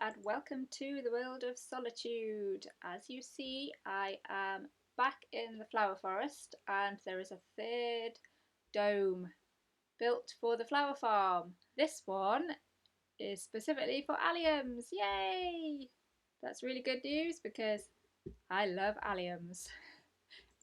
and welcome to the World of Solitude. As you see, I am back in the flower forest and there is a third dome built for the flower farm. This one is specifically for alliums. Yay! That's really good news because I love alliums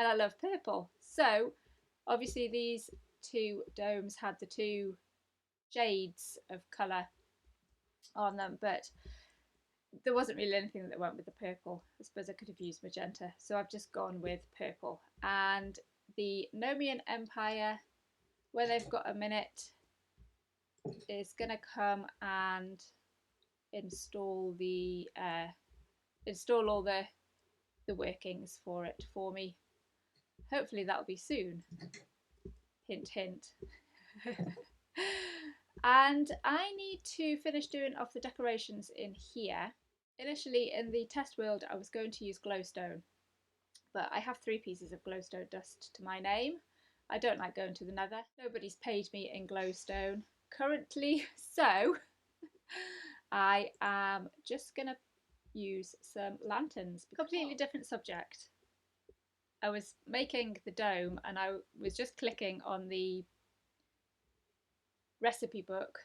and I love purple. So obviously these two domes had the two shades of colour on them, but there wasn't really anything that went with the purple. I suppose I could have used magenta, so I've just gone with purple. And the Nomian Empire, when they've got a minute, is going to come and install all the workings for it for me. Hopefully that'll be soon. Hint, hint. And I need to finish doing off the decorations in here. Initially in the test world I was going to use glowstone, but I have 3 pieces of glowstone dust to my name. I don't like going to the nether. Nobody's paid me in glowstone currently, so I am just gonna use some lanterns. Completely different subject. I was making the dome and I was just clicking on the recipe book,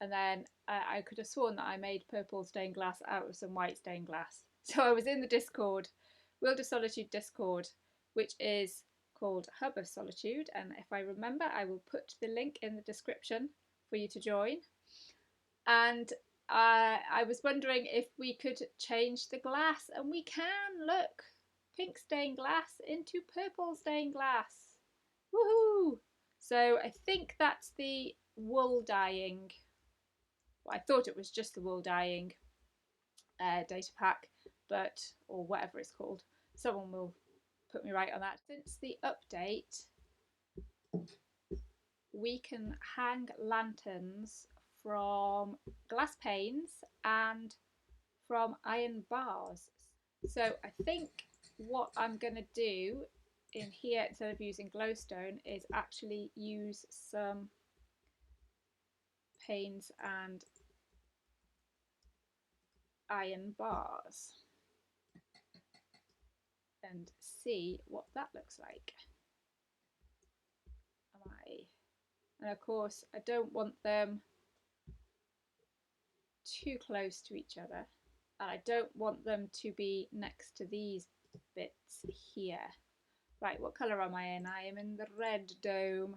and then I could have sworn that I made purple stained glass out of some white stained glass. So I was in the Discord, World of Solitude Discord, which is called Hub of Solitude, and if I remember I will put the link in the description for you to join. And I was wondering if we could change the glass, and we can. Look, pink stained glass into purple stained glass. Woohoo! So I think that's the wool dyeing. Well, I thought it was just the wool dyeing data pack, or whatever it's called. Someone will put me right on that. Since the update, we can hang lanterns from glass panes and from iron bars. So I think what I'm going to do in here, instead of using glowstone, is actually use some panes and iron bars and see what that looks like. And of course I don't want them too close to each other, and I don't want them to be next to these bits here. Right, what colour am I in? I am in the red dome.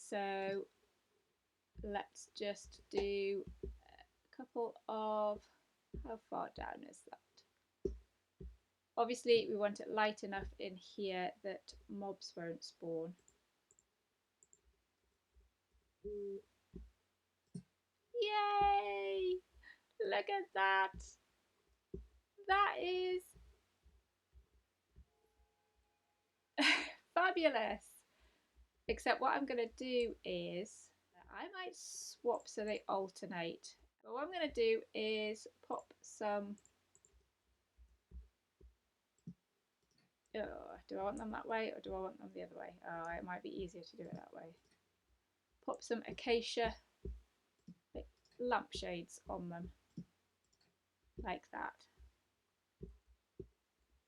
So let's just do a couple of, how far down is that? Obviously we want it light enough in here that mobs won't spawn. Yay! Look at that! That is fabulous! Except what I'm going to do is, I might swap so they alternate. But what I'm going to do is pop some, do I want them that way or do I want them the other way? Oh, it might be easier to do it that way. Pop some acacia lampshades on them, like that.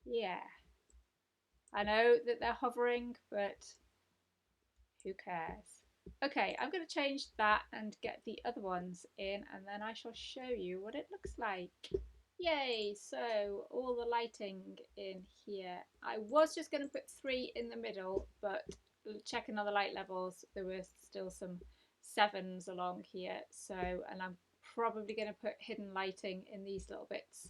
Yeah. I know that they're hovering, but who cares? Okay, I'm going to change that and get the other ones in, and then I shall show you what it looks like. Yay! So all the lighting in here. I was just going to put 3 in the middle, but checking on the light levels, there were still some 7s along here. So, and I'm probably going to put hidden lighting in these little bits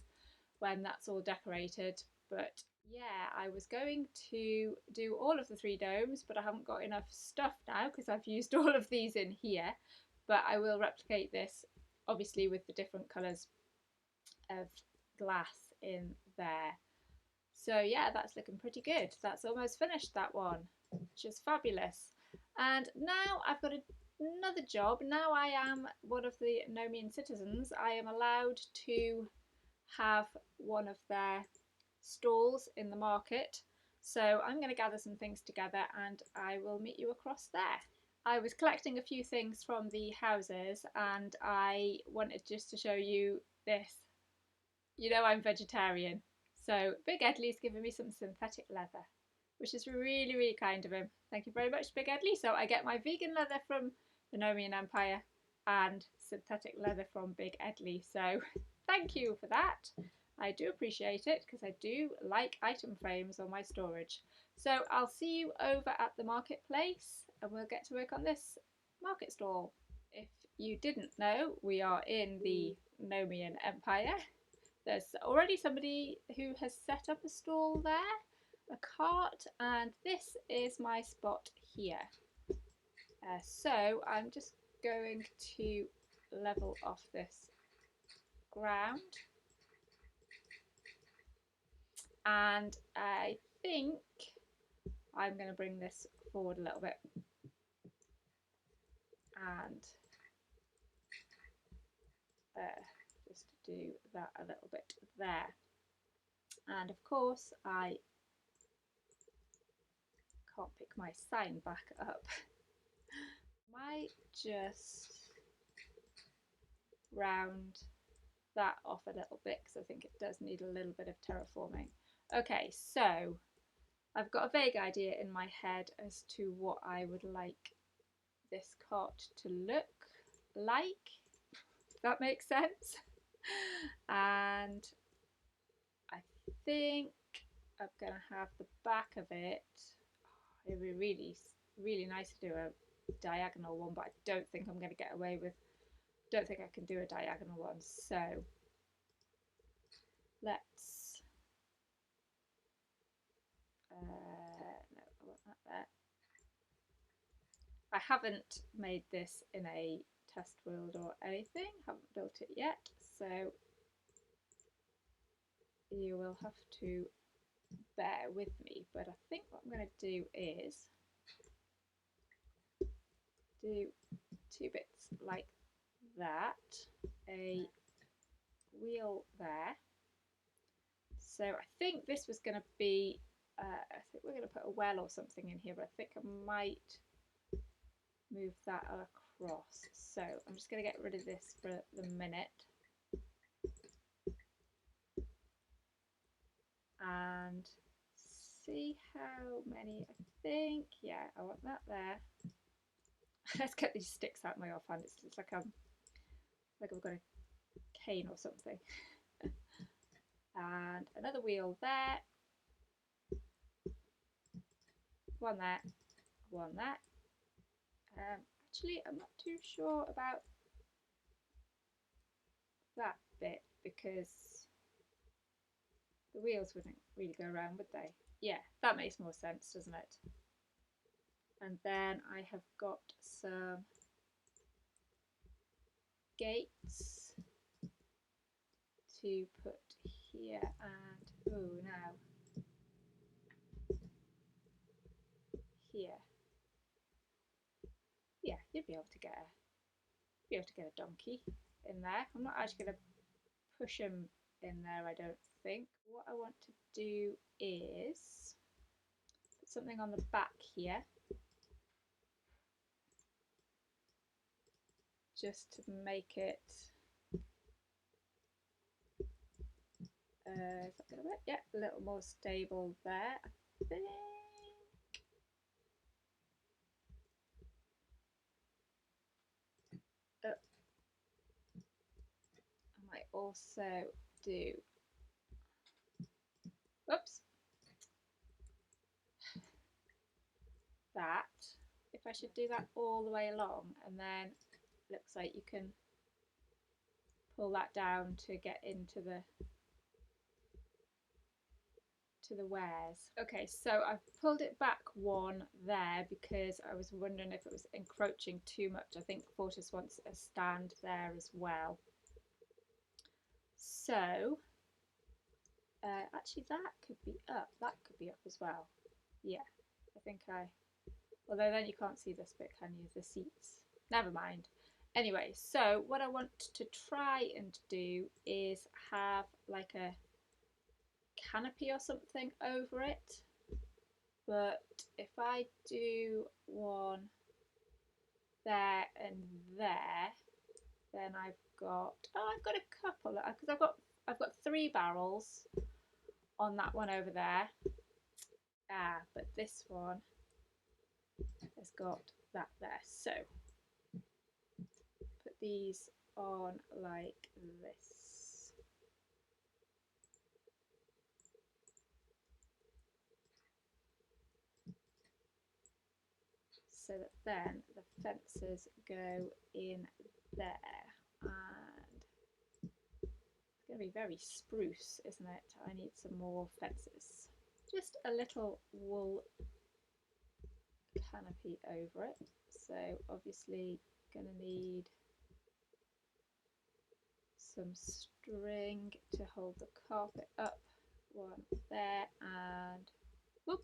when that's all decorated. But yeah, I was going to do all of the 3 domes, but I haven't got enough stuff now because I've used all of these in here. But I will replicate this, obviously, with the different colours of glass in there. So yeah, that's looking pretty good. That's almost finished, that one, which is fabulous. And now I've got another job. Now I am one of the Nomian citizens. I am allowed to have one of their stalls in the market. So I'm going to gather some things together and I will meet you across there. I was collecting a few things from the houses and I wanted just to show you this. You know I'm vegetarian, so Big Edley's given me some synthetic leather, which is really, really kind of him. Thank you very much, Big Edley. So I get my vegan leather from the Nomian Empire and synthetic leather from Big Edley. So thank you for that. I do appreciate it because I do like item frames on my storage. So I'll see you over at the marketplace and we'll get to work on this market stall. If you didn't know, we are in the Nomian Empire. There's already somebody who has set up a stall there, a cart, and this is my spot here. So I'm just going to level off this ground, and I think I'm going to bring this forward a little bit and just do that a little bit there. And of course I can't pick my sign back up. Might just round that off a little bit because I think it does need a little bit of terraforming. Okay, so I've got a vague idea in my head as to what I would like this cart to look like, if that makes sense. And I think I'm going to have the back of it. It would be really, really nice to do a diagonal one, but I don't think I'm going to get away with, don't think I can do a diagonal one. So let's, no, I want that there. I haven't made this in a test world or anything, haven't built it yet, so you will have to bear with me. But I think what I'm going to do is do two bits like that, a wheel there. So I think this was going to be, I think we're going to put a well or something in here, but I think I might move that across. So I'm just going to get rid of this for the minute. And see how many, I think, yeah, I want that there. Let's get these sticks out of my offhand. It's like I've got a cane or something. And another wheel there. One there, one there. Actually, I'm not too sure about that bit because the wheels wouldn't really go around, would they? Yeah, that makes more sense, doesn't it? And then I have got some gates to put here and, oh, now here. Yeah, you'd be able to get a donkey in there. I'm not actually going to push him in there, I don't think. What I want to do is put something on the back here, just to make it is that gonna work? Yeah, a little more stable there, I think. I might also do, whoops, that. If I should do that all the way along, and then it looks like you can pull that down to get into the wares. Okay, so I've pulled it back one there because I was wondering if it was encroaching too much. I think Fortis wants a stand there as well. So actually that could be up. That could be up as well. Yeah, I think although then you can't see this bit, can you? The seats. Never mind. Anyway, so what I want to try and do is have like a canopy or something over it. But if I do one there and there, then I've got a couple because I've got 3 barrels on that one over there. But this one has got that there. So put these on like this. So that then the fences go in there, and it's going to be very spruce, isn't it? I need some more fences. Just a little wool canopy over it. So obviously going to need some string to hold the carpet up. One there and whoop,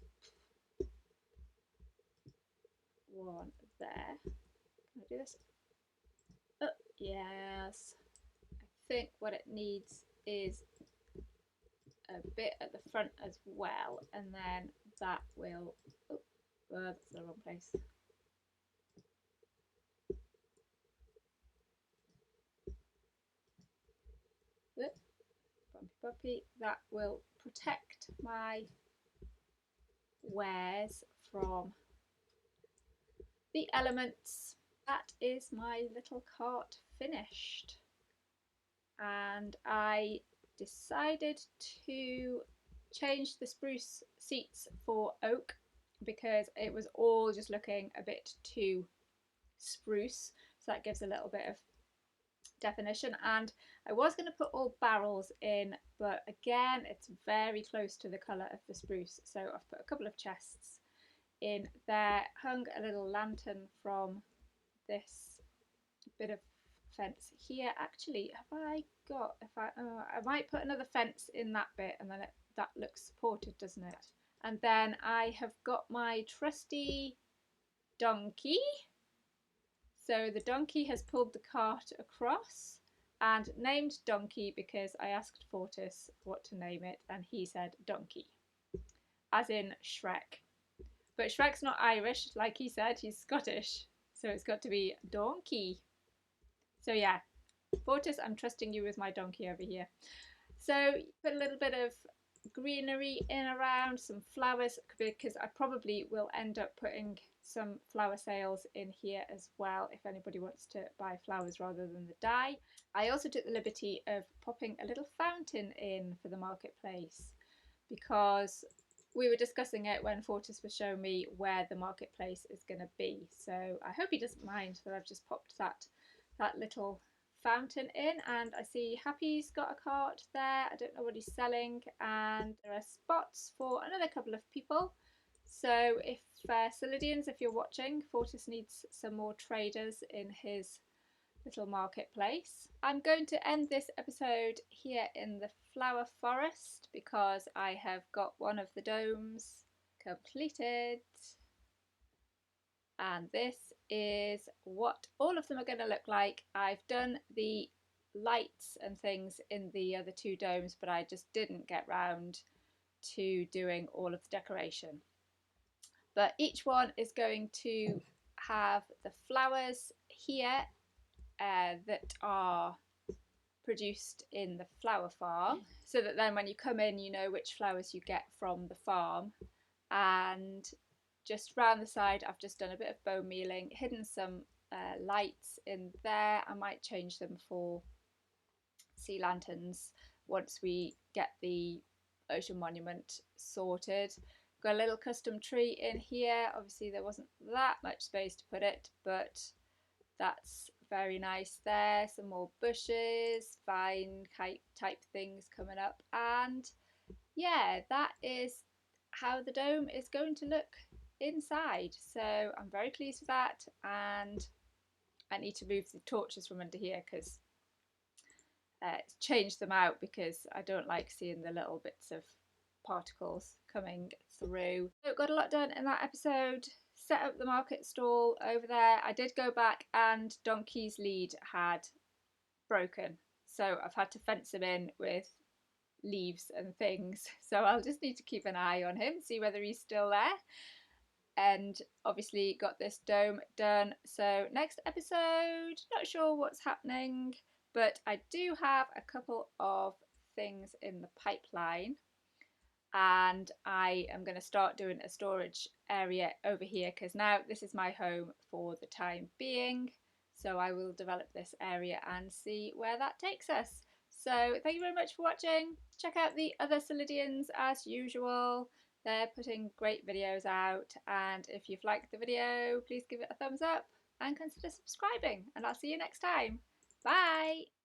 one there. Can I do this? Oh, yes. I think what it needs is a bit at the front as well, and then that will, oh, that's the wrong place. Whoop, bumpy bumpy. That will protect my wares from the elements. That is my little cart finished, and I decided to change the spruce seats for oak because it was all just looking a bit too spruce, so that gives a little bit of definition. And I was going to put all barrels in, but again it's very close to the colour of the spruce, so I've put a couple of chests in there, hung a little lantern from this bit of fence here. Actually, have I got, if I might put another fence in that bit, and then that looks supported, doesn't it? And then I have got my trusty donkey. So the donkey has pulled the cart across, and named Donkey because I asked Fortis what to name it, and he said Donkey, as in Shrek. But Shrek's not Irish, like he said, he's Scottish, so it's got to be Donkey. So yeah, Fortis, I'm trusting you with my donkey over here. So put a little bit of greenery in around, some flowers, because I probably will end up putting some flower sales in here as well if anybody wants to buy flowers rather than the dye. I also took the liberty of popping a little fountain in for the marketplace because we were discussing it when Fortis was showing me where the marketplace is going to be. So I hope he doesn't mind that I've just popped that little fountain in. And I see Happy's got a cart there. I don't know what he's selling, and there are spots for another couple of people. So if Solidians, if you're watching, Fortis needs some more traders in his little marketplace. I'm going to end this episode here in the flower forest because I have got one of the domes completed. And this is what all of them are going to look like. I've done the lights and things in the other 2 domes, but I just didn't get round to doing all of the decoration. But each one is going to have the flowers here that are produced in the flower farm, so that then when you come in you know which flowers you get from the farm. And just round the side I've just done a bit of bone mealing, hidden some lights in there. I might change them for sea lanterns once we get the ocean monument sorted. Got a little custom tree in here. Obviously there wasn't that much space to put it, but that's very nice there. Some more bushes, vine type things coming up, and yeah, that is how the dome is going to look inside. So I'm very pleased with that, and I need to move the torches from under here because change them out because I don't like seeing the little bits of particles coming through. So got a lot done in that episode. Set up the market stall over there. I did go back and Donkey's lead had broken, so I've had to fence him in with leaves and things, so I'll just need to keep an eye on him, see whether he's still there. and obviously got this dome done. So next episode, not sure what's happening, but I do have a couple of things in the pipeline, and I am going to start doing a storage area over here because now this is my home for the time being. So I will develop this area and see where that takes us. So thank you very much for watching. Check out the other Solidians as usual. They're putting great videos out, and if you've liked the video, please give it a thumbs up and consider subscribing, and I'll see you next time. Bye!